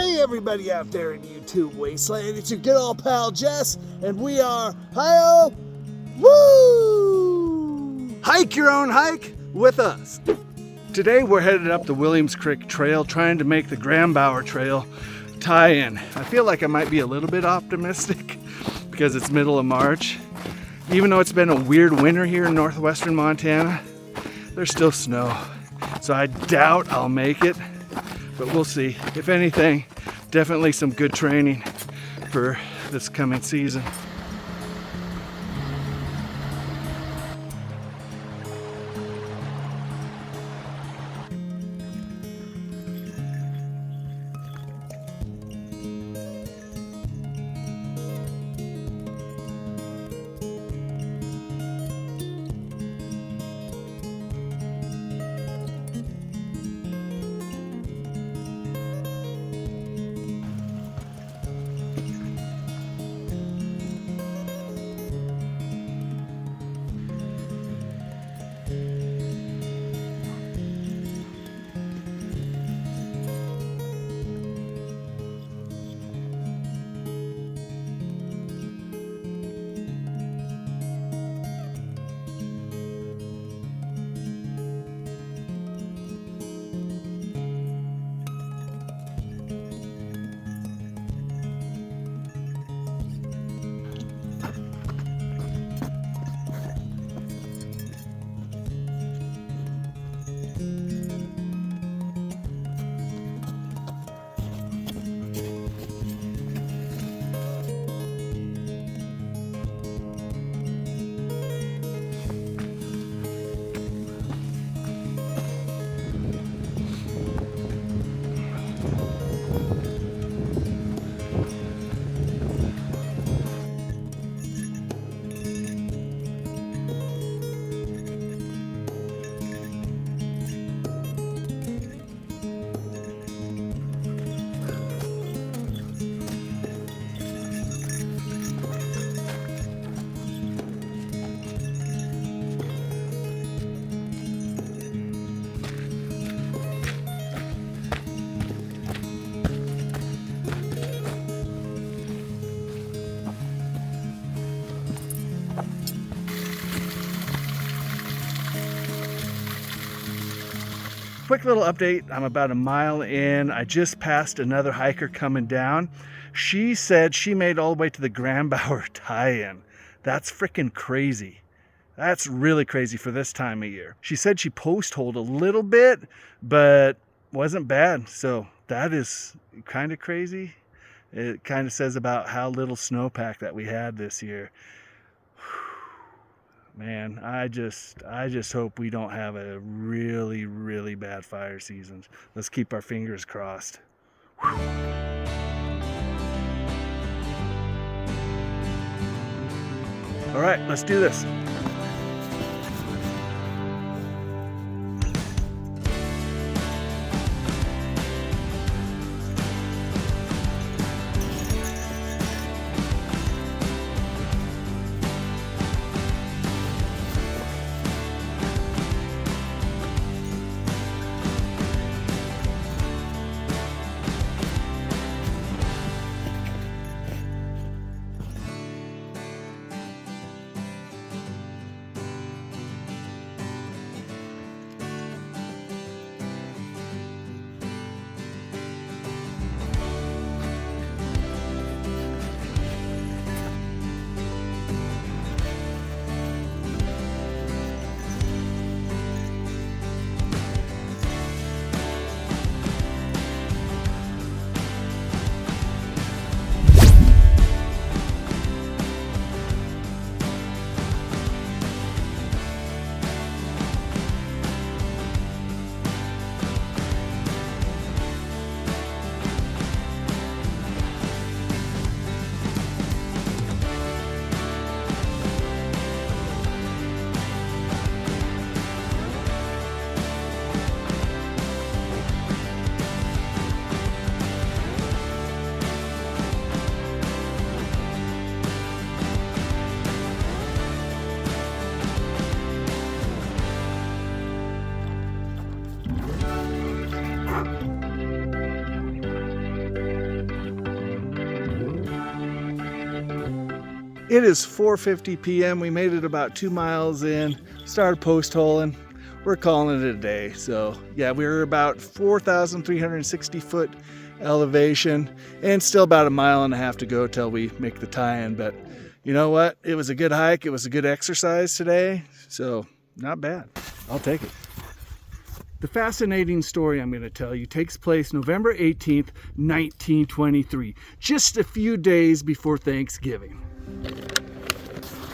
Hey everybody out there in YouTube Wasteland, it's your good old pal Jess, and we are HYOH-WU! Hike your own hike with us. Today we're headed up the Williams Creek Trail, trying to make the GRAMBAUER Trail tie-in. I feel like I might be a little bit optimistic because it's middle of March. Even though it's been a weird winter here in northwestern Montana, there's still snow. So I doubt I'll make it, but we'll see. If anything, definitely some good training for this coming season. Quick little update, I'm about a mile in. I just passed another hiker coming down. She said she made all the way to the GRAMBAUER tie-in. That's freaking crazy. That's really crazy for this time of year. She said she post-holed a little bit, but wasn't bad. So that is kind of crazy. It kind of says about how little snowpack that we had this year. Man, I just hope we don't have a really, really bad fire season. Let's keep our fingers crossed. All right, let's do this. It is 4:50 p.m. We made it about 2 miles in, started post holing. We're calling it a day. So yeah, we're about 4,360 foot elevation and still about 1.5 miles to go till we make the tie-in. But you know what? It was a good hike. It was a good exercise today. So not bad. I'll take it. The fascinating story I'm going to tell you takes place November 18th, 1923, just a few days before Thanksgiving.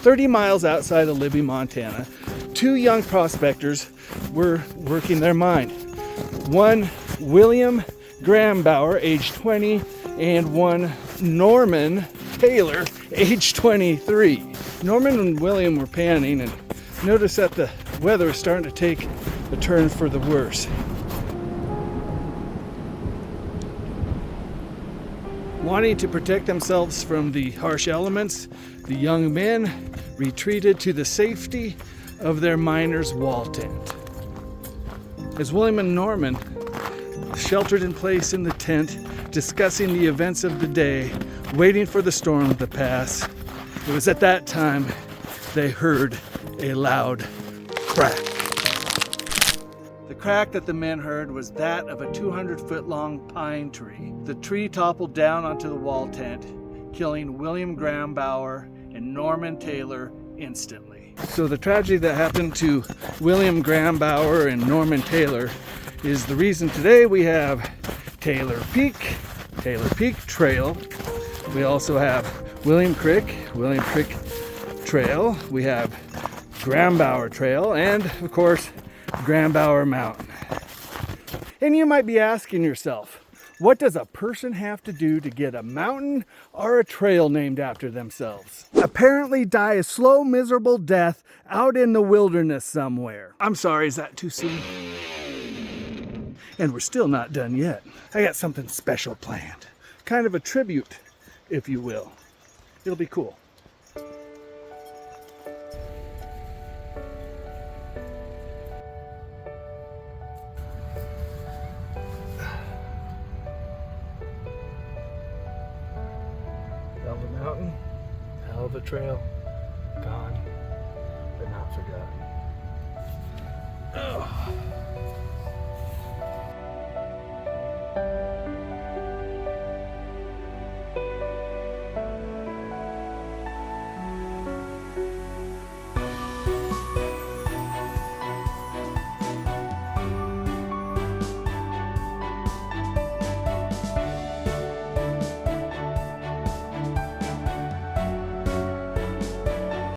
30 miles outside of Libby, Montana, 2 young prospectors were working their mine. One, William GRAMBAUER, age 20, and one, Norman Taylor, age 23. Norman and William were panning and noticed that the weather was starting to take a turn for the worse. Wanting to protect themselves from the harsh elements, the young men retreated to the safety of their miner's wall tent. As William and Norman sheltered in place in the tent, discussing the events of the day, waiting for the storm to pass, it was at that time they heard a loud crack. The crack that the men heard was that of a 200-foot long pine tree. The tree toppled down onto the wall tent, killing William GRAMBAUER and Norman Taylor instantly. So the tragedy that happened to William GRAMBAUER and Norman Taylor is the reason today we have Taylor Peak Trail. We also have William Creek Trail. We have GRAMBAUER Trail, and of course GRAMBAUER Mountain. And you might be asking yourself, what does a person have to do to get a mountain or a trail named after themselves? Apparently die a slow, miserable death out in the wilderness somewhere. I'm sorry, is that too soon? And we're still not done yet. I got something special planned. Kind of a tribute, if you will. It'll be cool. Hell of a mountain, hell of a trail, gone, but not forgotten. Oh.